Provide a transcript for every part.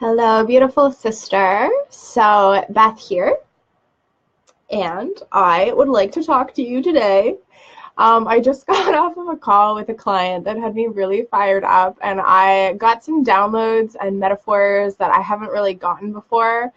Hello, beautiful sister. So, Beth here, and I would like to talk to you today. I just got off of a call with a client that had me really fired up, and I got some downloads and metaphors that I haven't really gotten before.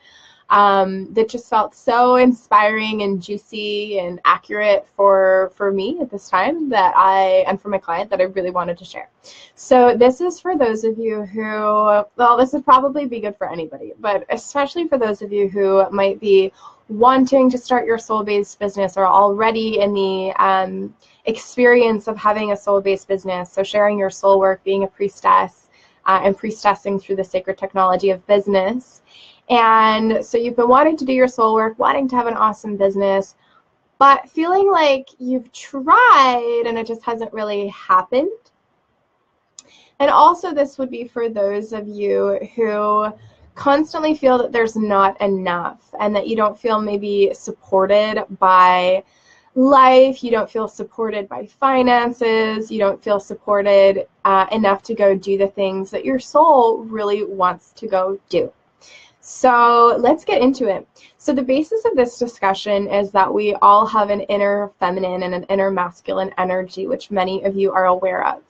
That just felt so inspiring and juicy and accurate for me at this time and for my client that I really wanted to share. So this is for those of you who, well, this would probably be good for anybody, but especially for those of you who might be wanting to start your soul-based business or already in the experience of having a soul-based business. So sharing your soul work, being a priestess, and priestessing through the sacred technology of business. And so you've been wanting to do your soul work, wanting to have an awesome business, but feeling like you've tried and it just hasn't really happened. And also this would be for those of you who constantly feel that there's not enough and that you don't feel maybe supported by life, you don't feel supported by finances, you don't feel supported enough to go do the things that your soul really wants to go do. So let's get into it. So the basis of this discussion is that we all have an inner feminine and an inner masculine energy, which many of you are aware of.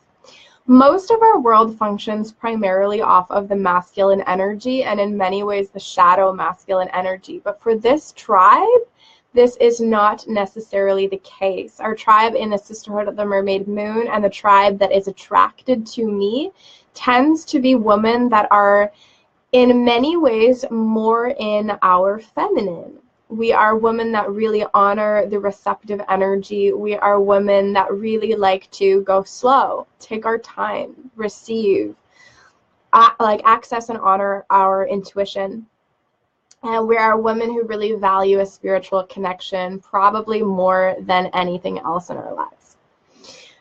Most of our world functions primarily off of the masculine energy and in many ways the shadow masculine energy. But for this tribe, this is not necessarily the case. Our tribe in the Sisterhood of the Mermaid Moon and the tribe that is attracted to me tends to be women that are in many ways more in our feminine. We are women that really honor the receptive energy. We are women that really like to go slow, take our time, receive, like access and honor our intuition. And we are women who really value a spiritual connection, probably more than anything else in our lives.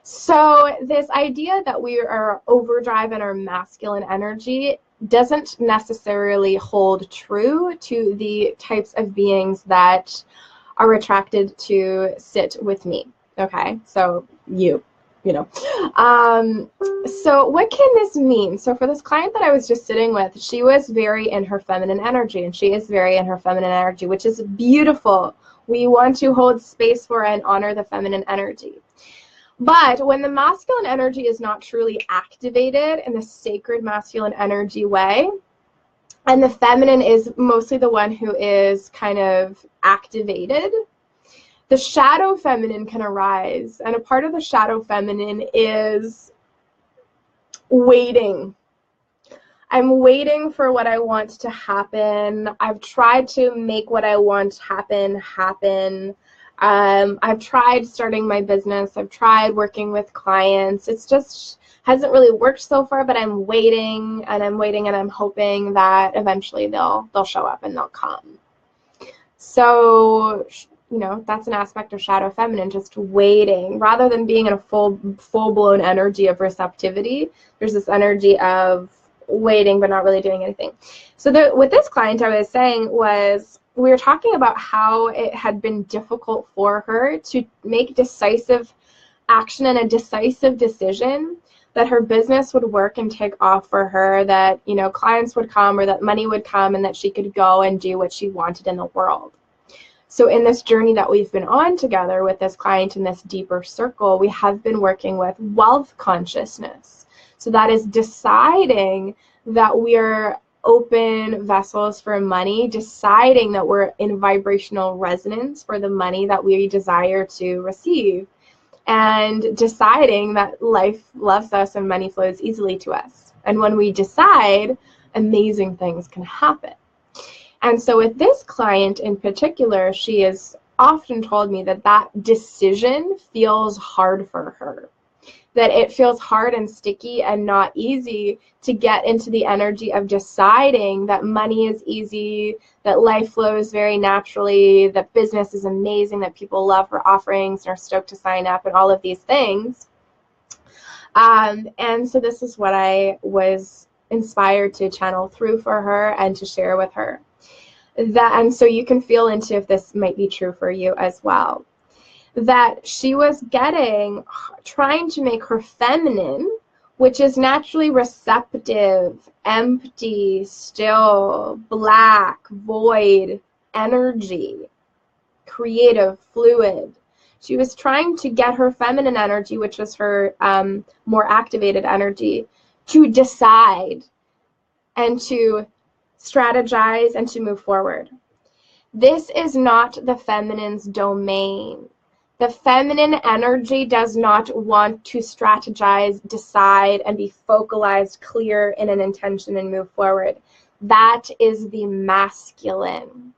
So this idea that we are overdrive in our masculine energy doesn't necessarily hold true to the types of beings that are attracted to sit with me. Okay, so you know. So what can this mean? So for this client that I was just sitting with, she was very in her feminine energy, and she is very in her feminine energy, which is beautiful. We want to hold space for and honor the feminine energy. But when the masculine energy is not truly activated in the sacred masculine energy way, and the feminine is mostly the one who is kind of activated, the shadow feminine can arise. And a part of the shadow feminine is waiting. I'm waiting for what I want to happen. I've tried to make what I want happen. I've tried starting my business. I've tried working with clients. It's just hasn't really worked so far, but I'm waiting and I'm waiting and I'm hoping that eventually they'll show up and they'll come. So, you know, that's an aspect of shadow feminine, just waiting. Rather than being in a full-blown energy of receptivity, there's this energy of waiting but not really doing anything. So with this client, I was saying was, we were talking about how it had been difficult for her to make decisive action and a decisive decision that her business would work and take off for her, that, you know, clients would come or that money would come and that she could go and do what she wanted in the world. So in this journey that we've been on together with this client in this deeper circle, we have been working with wealth consciousness. So that is deciding that we're open vessels for money, deciding that we're in vibrational resonance for the money that we desire to receive, and deciding that life loves us and money flows easily to us. And when we decide, amazing things can happen. And so with this client in particular, she has often told me that that decision feels hard for her, that it feels hard and sticky and not easy to get into the energy of deciding that money is easy, that life flows very naturally, that business is amazing, that people love her offerings and are stoked to sign up and all of these things. And so this is what I was inspired to channel through for her and to share with her. And so you can feel into if this might be true for you as well. That she was trying to make her feminine which is naturally receptive, empty, still, black, void, energy, creative, fluid. She was trying to get her feminine energy, which was her more activated energy, to decide and to strategize and to move forward. This is not the feminine's domain. The feminine energy does not want to strategize, decide, and be focalized, clear in an intention and move forward. That is the masculine.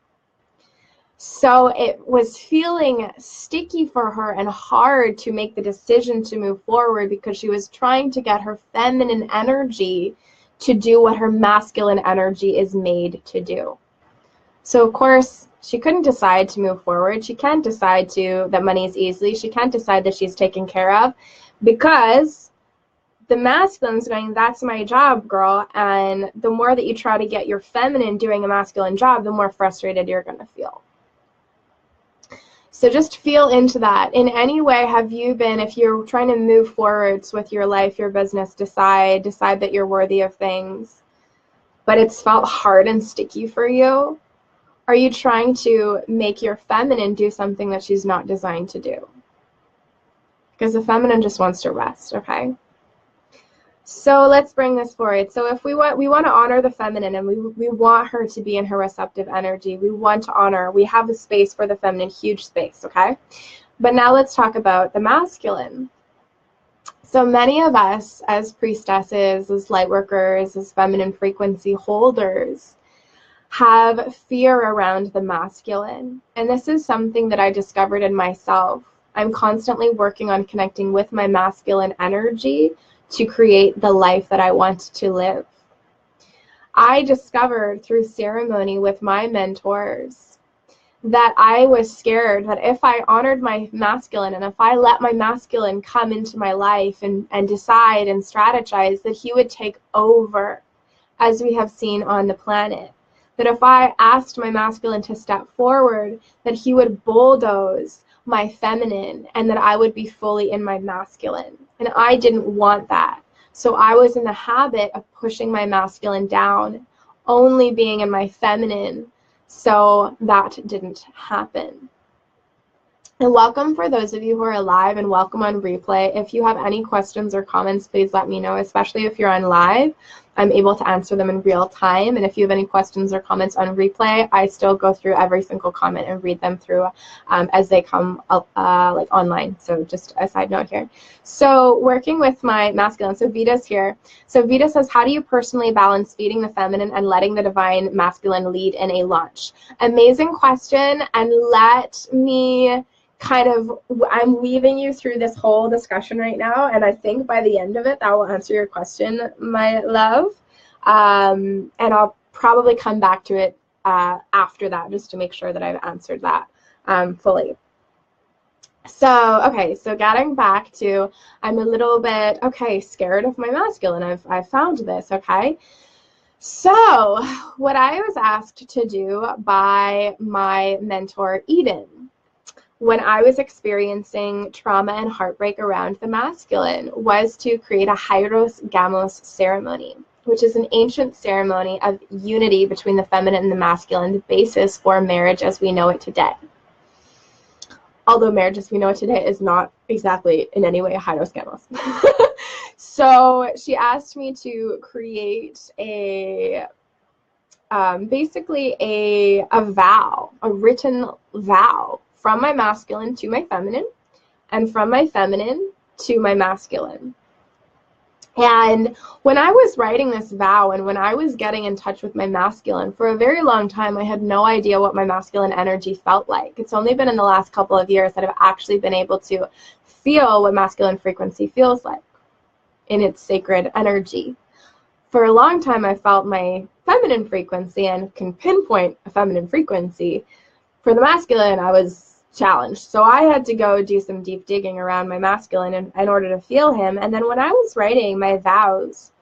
So it was feeling sticky for her and hard to make the decision to move forward because she was trying to get her feminine energy to do what her masculine energy is made to do. So of course, she couldn't decide to move forward. She can't decide that money is easy. She can't decide that she's taken care of because the masculine's going, that's my job, girl. And the more that you try to get your feminine doing a masculine job, the more frustrated you're going to feel. So just feel into that. In any way have you been, if you're trying to move forwards with your life, your business, decide that you're worthy of things, but it's felt hard and sticky for you? Are you trying to make your feminine do something that she's not designed to do? Because the feminine just wants to rest, okay? So let's bring this forward. So if we want to honor the feminine, and we want her to be in her receptive energy. We want to honor. We have a space for the feminine, huge space, okay? But now let's talk about the masculine. So many of us as priestesses, as light workers, as feminine frequency holders, have fear around the masculine. And this is something that I discovered in myself. I'm constantly working on connecting with my masculine energy to create the life that I want to live. I discovered through ceremony with my mentors that I was scared that if I honored my masculine and if I let my masculine come into my life and decide and strategize, that he would take over, as we have seen on the planet. That if I asked my masculine to step forward, that he would bulldoze my feminine and that I would be fully in my masculine. And I didn't want that. So I was in the habit of pushing my masculine down, only being in my feminine. So that didn't happen. And welcome for those of you who are live, and welcome on replay. If you have any questions or comments, please let me know, especially if you're on live. I'm able to answer them in real time. And if you have any questions or comments on replay, I still go through every single comment and read them through as they come like online. So just a side note here. So working with my masculine, so Vita's here. So Vita says, how do you personally balance feeding the feminine and letting the divine masculine lead in a launch? Amazing question. And let me I'm weaving you through this whole discussion right now, and I think by the end of it, that will answer your question, my love. And I'll probably come back to it after that, just to make sure that I've answered that fully. So, okay, so getting back to, I'm a little bit, scared of my masculine. I've found this, okay? So, what I was asked to do by my mentor, Eden, when I was experiencing trauma and heartbreak around the masculine, was to create a Hieros Gamos ceremony, which is an ancient ceremony of unity between the feminine and the masculine, the basis for marriage as we know it today. Although marriage as we know it today is not exactly in any way a Hieros Gamos. So she asked me to create a basically a vow, a written vow, from my masculine to my feminine, and from my feminine to my masculine. And when I was writing this vow and when I was getting in touch with my masculine, for a very long time, I had no idea what my masculine energy felt like. It's only been in the last couple of years that I've actually been able to feel what masculine frequency feels like in its sacred energy. For a long time, I felt my feminine frequency and can pinpoint a feminine frequency. For the masculine, I was challenged. So I had to go do some deep digging around my masculine in order to feel him. And then when I was writing my vows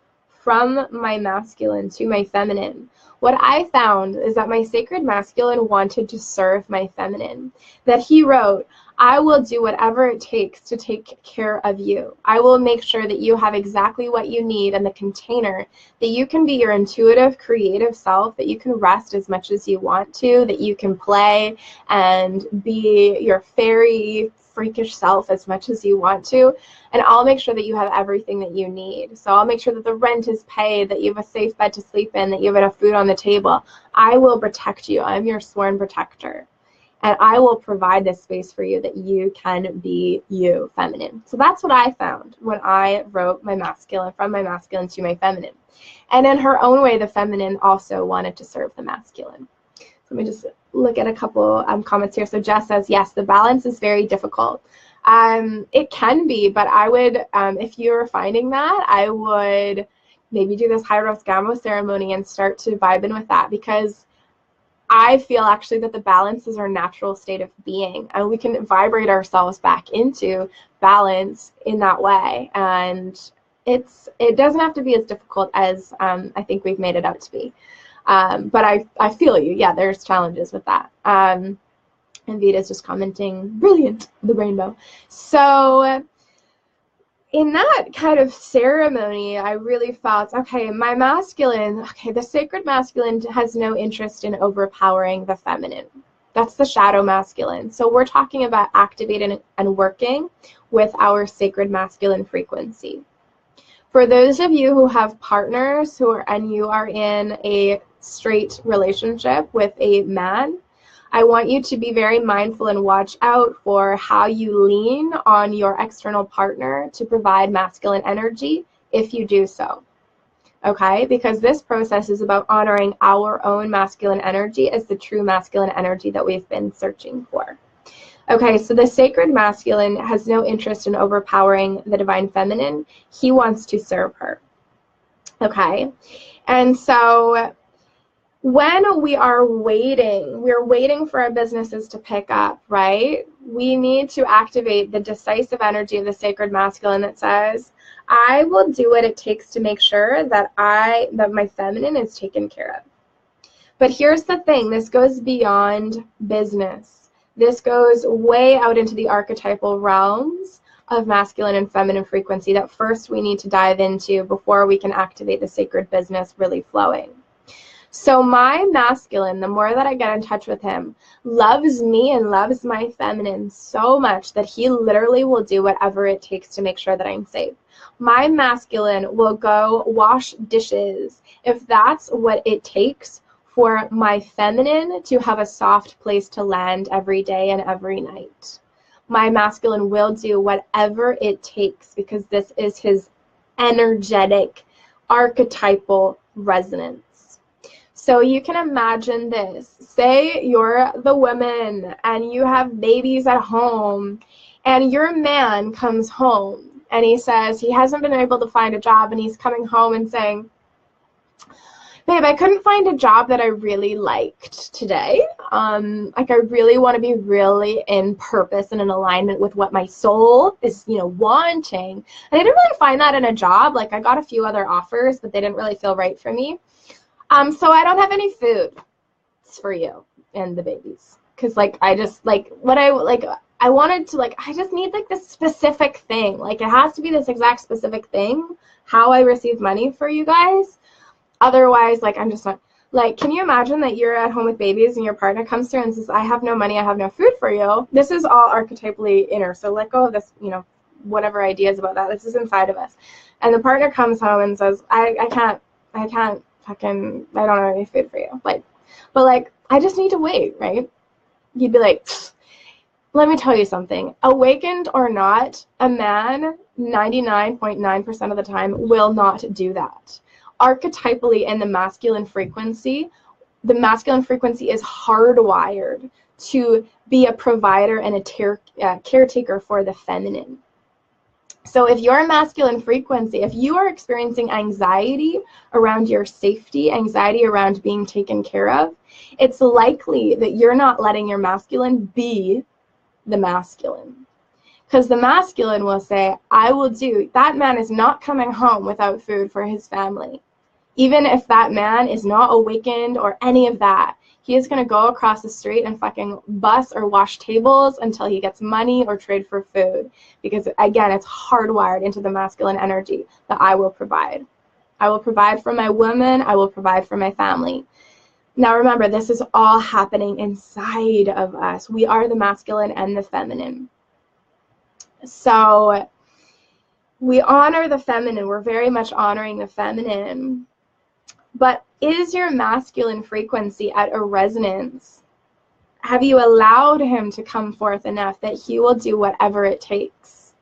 from my masculine to my feminine, what I found is that my sacred masculine wanted to serve my feminine. That he wrote, I will do whatever it takes to take care of you. I will make sure that you have exactly what you need in the container, that you can be your intuitive, creative self, that you can rest as much as you want to, that you can play and be your fairy, freakish self as much as you want to, and I'll make sure that you have everything that you need. So I'll make sure that the rent is paid, that you have a safe bed to sleep in, that you have enough food on the table. I will protect you. I'm your sworn protector. And I will provide this space for you that you can be you, feminine. So that's what I found when I wrote my masculine, from my masculine to my feminine. And in her own way, the feminine also wanted to serve the masculine. So let me just look at a couple comments here. So Jess says, yes, the balance is very difficult. It can be, but I would, if you're finding that, I would maybe do this High Rose Gamo ceremony and start to vibe in with that, because I feel actually that the balance is our natural state of being, and we can vibrate ourselves back into balance in that way. And it doesn't have to be as difficult as I think we've made it out to be. But I feel you. Yeah, there's challenges with that. And Vita's just commenting, brilliant, the rainbow. So in that kind of ceremony, I really felt, okay, my masculine, okay, the sacred masculine has no interest in overpowering the feminine. That's the shadow masculine. So we're talking about activating and working with our sacred masculine frequency. For those of you who have partners and you are in a straight relationship with a man, I want you to be very mindful and watch out for how you lean on your external partner to provide masculine energy if you do so. Okay? Because this process is about honoring our own masculine energy as the true masculine energy that we've been searching for. Okay, so the sacred masculine has no interest in overpowering the divine feminine. He wants to serve her. Okay? And so when we are waiting, we're waiting for our businesses to pick up, right? We need to activate the decisive energy of the sacred masculine that says, I will do what it takes to make sure that my feminine is taken care of. But here's the thing, this goes beyond business. This goes way out into the archetypal realms of masculine and feminine frequency that first we need to dive into before we can activate the sacred business really flowing. So my masculine, the more that I get in touch with him, loves me and loves my feminine so much that he literally will do whatever it takes to make sure that I'm safe. My masculine will go wash dishes if that's what it takes for my feminine to have a soft place to land every day and every night. My masculine will do whatever it takes because this is his energetic, archetypal resonance. So you can imagine this. Say you're the woman and you have babies at home and your man comes home and he says he hasn't been able to find a job and he's coming home and saying, babe, I couldn't find a job that I really liked today. Like I really want to be really in purpose and in alignment with what my soul is, wanting. And I didn't really find that in a job. Like I got a few other offers, but they didn't really feel right for me. So I don't have any food for you and the babies. Cause I just I wanted to I just need this specific thing. It has to be this exact specific thing, how I receive money for you guys. Otherwise, I'm just not, can you imagine that you're at home with babies and your partner comes through and says, I have no money, I have no food for you. This is all archetypally inner. So let go of this, whatever ideas about that. This is inside of us. And the partner comes home and says, I can't fucking, I don't have any food for you. But I just need to wait, right? You'd be like, let me tell you something. Awakened or not, a man 99.9% of the time will not do that. Archetypally in the masculine frequency is hardwired to be a provider and a caretaker for the feminine. So if you're a masculine frequency, if you are experiencing anxiety around your safety, anxiety around being taken care of, it's likely that you're not letting your masculine be the masculine. Because the masculine will say, I will do, that man is not coming home without food for his family. Even if that man is not awakened or any of that, he is going to go across the street and fucking bus or wash tables until he gets money or trade for food. Because, again, it's hardwired into the masculine energy that I will provide. I will provide for my women. I will provide for my family. Now, remember, this is all happening inside of us. We are the masculine and the feminine. So we honor the feminine. We're very much honoring the feminine. But is your masculine frequency at a resonance? Have you allowed him to come forth enough that he will do whatever it takes?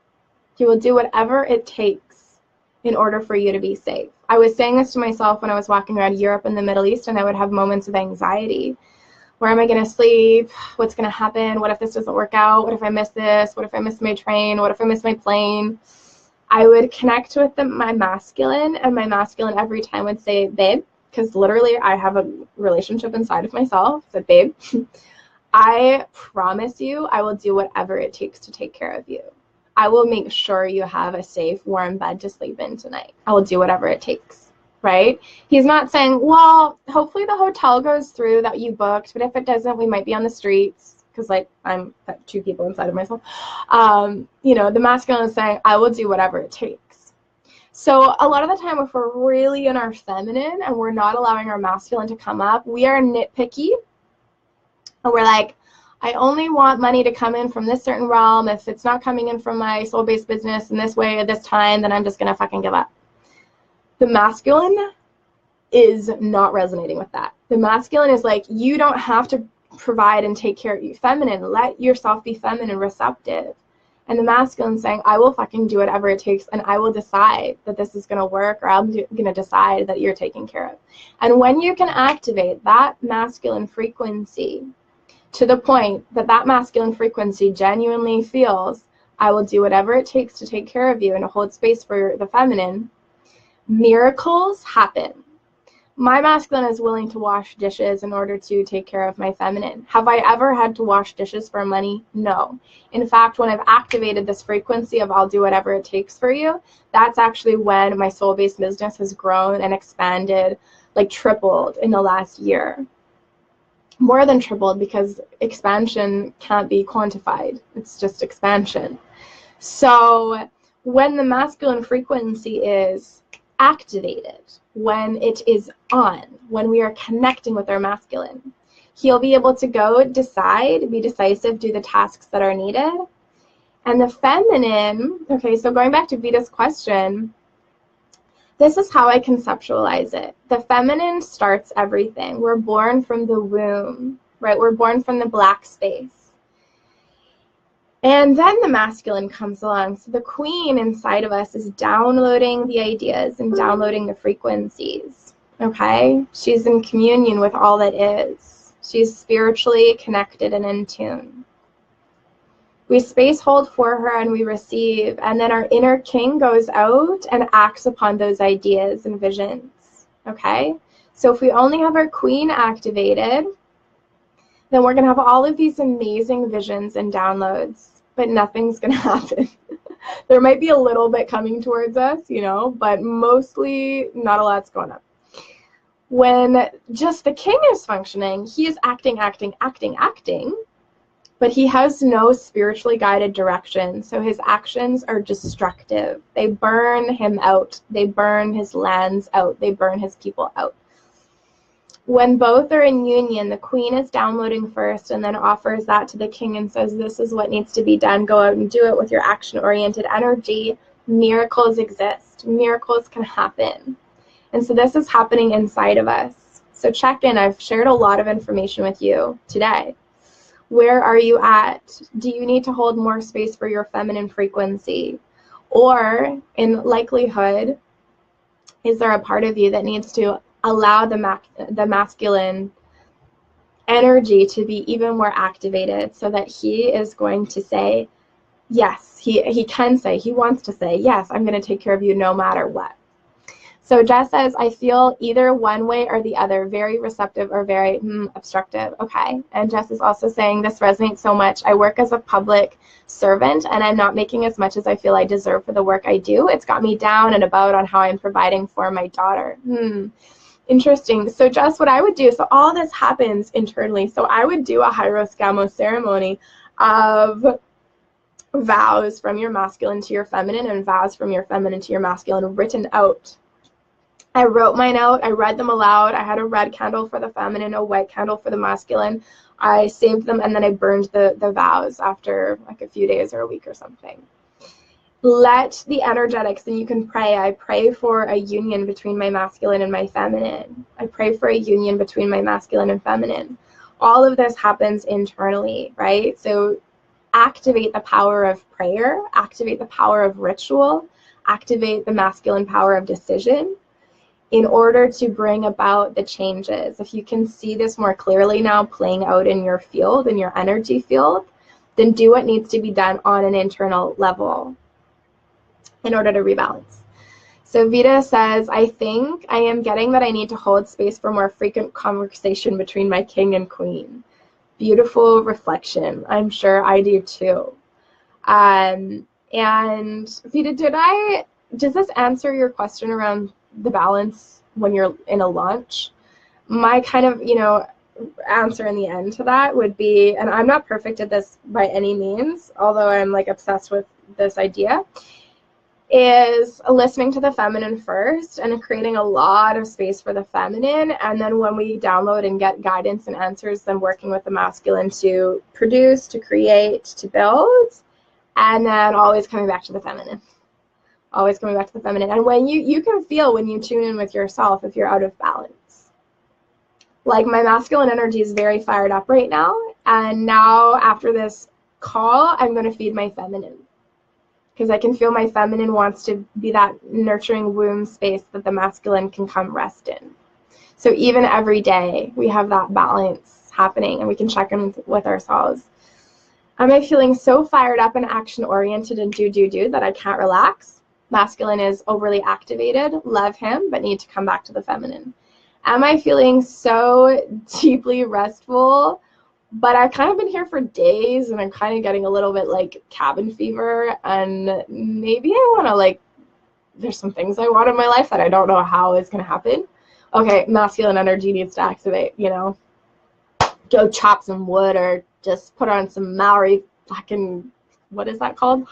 He will do whatever it takes in order for you to be safe. I was saying this to myself when I was walking around Europe and the Middle East, and I would have moments of anxiety. Where am I going to sleep? What's going to happen? What if this doesn't work out? What if I miss this? What if I miss my train? What if I miss my plane? I would connect with my masculine, and my masculine every time would say, babe, because literally I have a relationship inside of myself, said, babe, I promise you I will do whatever it takes to take care of you. I will make sure you have a safe, warm bed to sleep in tonight. I will do whatever it takes, right? He's not saying, well, hopefully the hotel goes through that you booked, but if it doesn't, we might be on the streets. Because, like, I'm two people inside of myself. You know, the masculine is saying, I will do whatever it takes. So a lot of the time, if we're really in our feminine and we're not allowing our masculine to come up, we are nitpicky. And we're like, I only want money to come in from this certain realm. If it's not coming in from my soul-based business in this way at this time, then I'm just going to fucking give up. The masculine is not resonating with that. The masculine is like, you don't have to provide and take care of you. Feminine, let yourself be feminine, receptive. And the masculine saying, I will fucking do whatever it takes, and I will decide that this is going to work, or I'm going to decide that you're taken care of. And when you can activate that masculine frequency to the point that that masculine frequency genuinely feels, I will do whatever it takes to take care of you and to hold space for the feminine, miracles happen. My masculine is willing to wash dishes in order to take care of my feminine. Have I ever had to wash dishes for money? No. In fact, when I've activated this frequency of I'll do whatever it takes for you, that's actually when my soul-based business has grown and expanded, like tripled in the last year. More than tripled, because expansion can't be quantified. It's just expansion. So when the masculine frequency is activated, when it is on, when we are connecting with our masculine, he'll be able to go decide, be decisive, do the tasks that are needed. And the feminine, okay, so going back to Vita's question, this is how I conceptualize it. The feminine starts everything. We're born from the womb, right? We're born from the black space. And then the masculine comes along. So the queen inside of us is downloading the ideas and downloading the frequencies, okay? She's in communion with all that is. She's spiritually connected and in tune. We space hold for her and we receive, and then our inner king goes out and acts upon those ideas and visions, okay? So if we only have our queen activated, then we're going to have all of these amazing visions and downloads, but nothing's going to happen. There might be a little bit coming towards us, you know, but mostly not a lot's going on. When just the king is functioning, he is acting, but he has no spiritually guided direction. So his actions are destructive. They burn him out. They burn his lands out. They burn his people out. When both are in union, the queen is downloading first and then offers that to the king and says, this is what needs to be done. Go out and do it with your action-oriented energy. Miracles exist. Miracles can happen. And so this is happening inside of us. So check in. I've shared a lot of information with you today. Where are you at? Do you need to hold more space for your feminine frequency? Or, in likelihood, is there a part of you that needs to allow the masculine energy to be even more activated so that he is going to say, yes, he can say, he wants to say, yes, I'm going to take care of you no matter what. So Jess says, I feel either one way or the other, very receptive or very obstructive. Okay. And Jess is also saying, this resonates so much. I work as a public servant and I'm not making as much as I feel I deserve for the work I do. It's got me down and about on how I'm providing for my daughter. Interesting. So Jess, what I would do, so all this happens internally. So I would do a Hieroskamos ceremony of vows from your masculine to your feminine and vows from your feminine to your masculine written out. I wrote mine out. I read them aloud. I had a red candle for the feminine, a white candle for the masculine. I saved them, and then I burned the vows after like a few days or a week or something. Let the energetics, and you can pray. I pray for a union between my masculine and my feminine. I pray for a union between my masculine and feminine. All of this happens internally, right? So activate the power of prayer, activate the power of ritual, activate the masculine power of decision in order to bring about the changes. If you can see this more clearly now playing out in your field, in your energy field, then do what needs to be done on an internal level in order to rebalance. So Vita says, I think I am getting that I need to hold space for more frequent conversation between my king and queen. Beautiful reflection. I'm sure I do too. And Vita, does this answer your question around the balance when you're in a launch? My kind of, answer in the end to that would be, and I'm not perfect at this by any means, although I'm like obsessed with this idea, is listening to the feminine first and creating a lot of space for the feminine. And then when we download and get guidance and answers, then working with the masculine to produce, to create, to build, and then always coming back to the feminine. Always coming back to the feminine. And when you can feel when you tune in with yourself if you're out of balance. Like my masculine energy is very fired up right now. And now after this call, I'm going to feed my feminine. Because I can feel my feminine wants to be that nurturing womb space that the masculine can come rest in. So even every day we have that balance happening and we can check in with ourselves. Am I feeling so fired up and action oriented and do that I can't relax? Masculine is overly activated, love him, but need to come back to the feminine. Am I feeling so deeply restful? But I've kind of been here for days and I'm kind of getting a little bit like cabin fever, and maybe I want to there's some things I want in my life that I don't know how it's going to happen. Okay, masculine energy needs to activate, go chop some wood or just put on some Maori fucking, what is that called?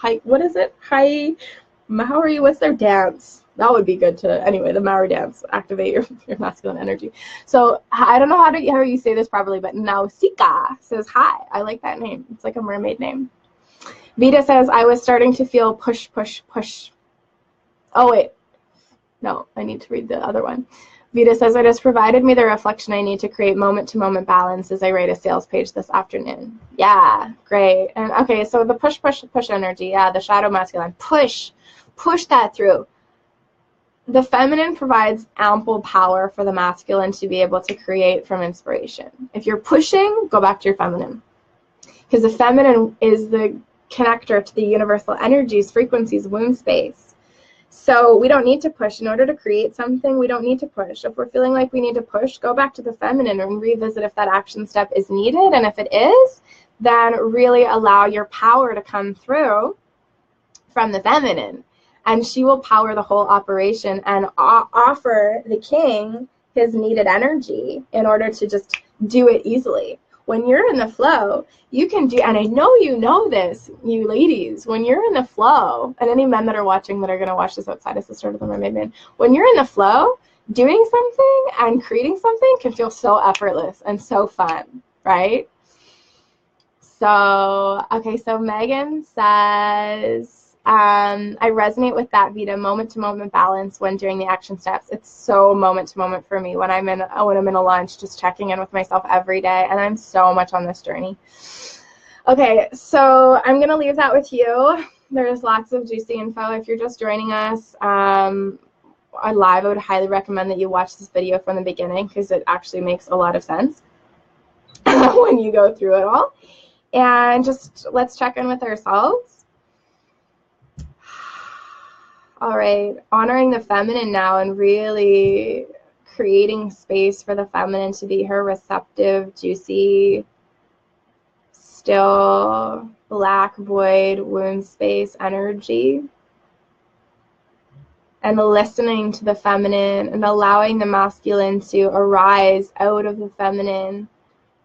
Maori, what's their dance? That would be good to, anyway, the Maori dance, activate your masculine energy. So I don't know how you say this properly, but Nausicaa says, hi, I like that name. It's like a mermaid name. Vita says, I was starting to feel push. Oh, wait. No, I need to read the other one. Vita says, it has provided me the reflection I need to create moment-to-moment balance as I write a sales page this afternoon. Yeah, great. And okay, so the push energy, yeah, the shadow masculine, push that through. The feminine provides ample power for the masculine to be able to create from inspiration. If you're pushing, go back to your feminine. Because the feminine is the connector to the universal energies, frequencies, womb space. So we don't need to push. In order to create something, we don't need to push. If we're feeling like we need to push, go back to the feminine and revisit if that action step is needed. And if it is, then really allow your power to come through from the feminine. And she will power the whole operation and offer the king his needed energy in order to just do it easily. When you're in the flow, you can do, and I know you know this, you ladies, when you're in the flow, and any men that are watching that are going to watch this outside of Sister of the Mermaid Man, when you're in the flow, doing something and creating something can feel so effortless and so fun, right? So, okay, so Megan says, I resonate with that, Vita, moment-to-moment balance when doing the action steps. It's so moment-to-moment for me when I'm in a launch, just checking in with myself every day, and I'm so much on this journey. Okay, so I'm going to leave that with you. There's lots of juicy info. If you're just joining us live, I would highly recommend that you watch this video from the beginning because it actually makes a lot of sense when you go through it all. And just let's check in with ourselves. All right, honoring the feminine now and really creating space for the feminine to be her receptive, juicy, still, black void, womb space energy. And listening to the feminine and allowing the masculine to arise out of the feminine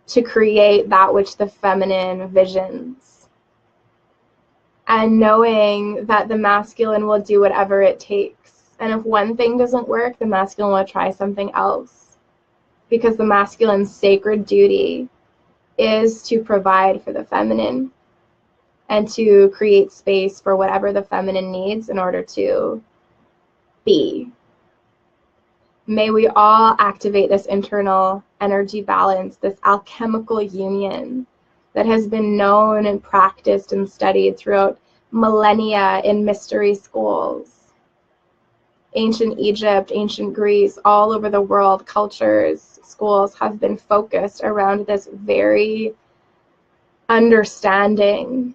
to create that which the feminine visions. And knowing that the masculine will do whatever it takes. And if one thing doesn't work, the masculine will try something else. Because the masculine's sacred duty is to provide for the feminine and to create space for whatever the feminine needs in order to be. May we all activate this internal energy balance, this alchemical union that has been known and practiced and studied throughout millennia in mystery schools. Ancient Egypt, ancient Greece, all over the world, cultures, schools have been focused around this very understanding,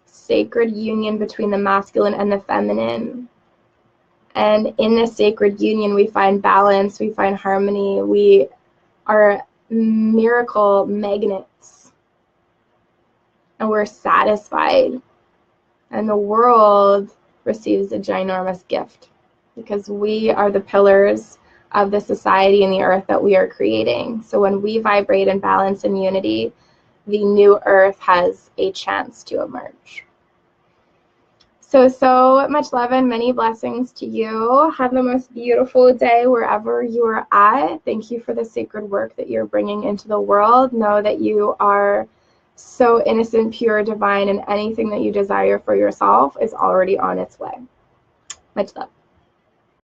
sacred union between the masculine and the feminine. And in this sacred union, we find balance, we find harmony, we are miracle magnets. And we're satisfied. And the world receives a ginormous gift because we are the pillars of the society and the earth that we are creating. So when we vibrate in balance and unity, the new earth has a chance to emerge. So much love and many blessings to you. Have the most beautiful day wherever you are at. Thank you for the sacred work that you're bringing into the world. Know that you are so innocent, pure, divine, and anything that you desire for yourself is already on its way. Much love.